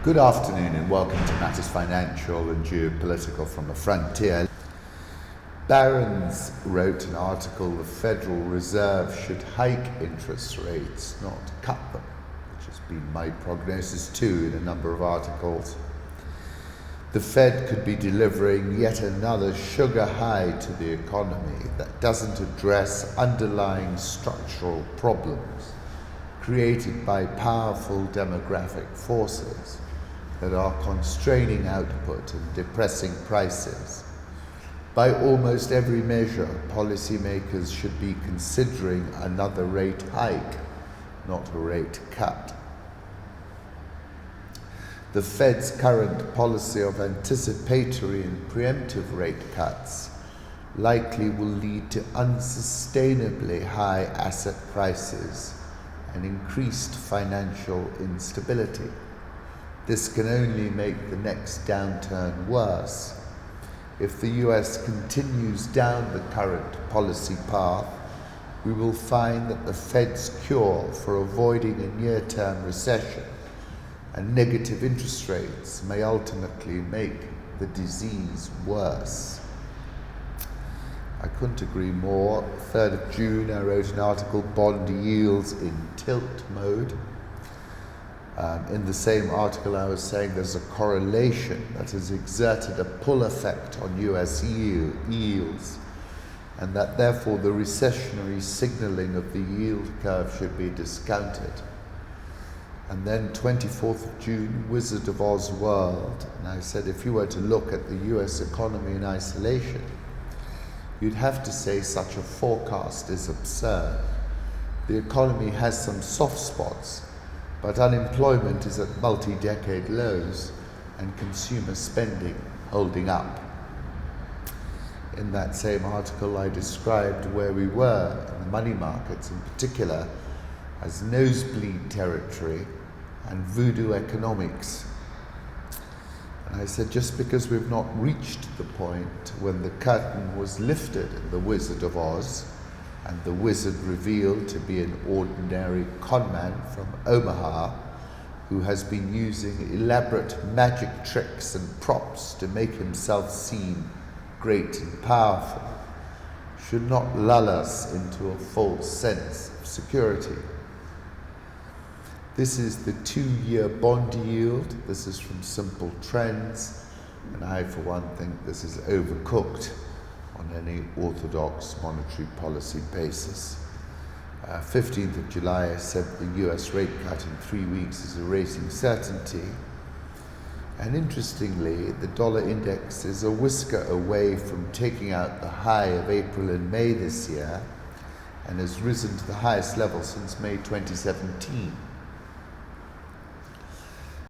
Good afternoon and welcome to Matters Financial and Geopolitical from the Frontier. Barron's wrote an article, the Federal Reserve should hike interest rates, not cut them, which has been my prognosis too in a number of articles. The Fed could be delivering yet another sugar high to the economy that doesn't address underlying structural problems created by powerful demographic forces that are constraining output and depressing prices. By almost every measure, policymakers should be considering another rate hike, not a rate cut. The Fed's current policy of anticipatory and preemptive rate cuts likely will lead to unsustainably high asset prices and increased financial instability. This can only make the next downturn worse. If the US continues down the current policy path, we will find that the Fed's cure for avoiding a near-term recession and negative interest rates may ultimately make the disease worse. I couldn't agree more. 3rd of June, I wrote an article, Bond Yields in Tilt Mode. In the same article, I was saying there's a correlation that has exerted a pull effect on US yields, and that therefore the recessionary signaling of the yield curve should be discounted. And then 24th of June, Wizard of Oz World, and I said if you were to look at the US economy in isolation, you'd have to say such a forecast is absurd. The economy has some soft spots, but unemployment is at multi-decade lows and consumer spending holding up. In that same article, I described where we were in the money markets in particular as nosebleed territory and voodoo economics. And I said just because we've not reached the point when the curtain was lifted in The Wizard of Oz and the wizard revealed to be an ordinary conman from Omaha who has been using elaborate magic tricks and props to make himself seem great and powerful, should not lull us into a false sense of security. This is the 2-year bond yield. This is from Simple Trends, and I for one think this is overcooked on any orthodox monetary policy basis. 15th of July, I said the US rate cut in 3 weeks is a racing certainty. And interestingly, the dollar index is a whisker away from taking out the high of April and May this year and has risen to the highest level since May 2017.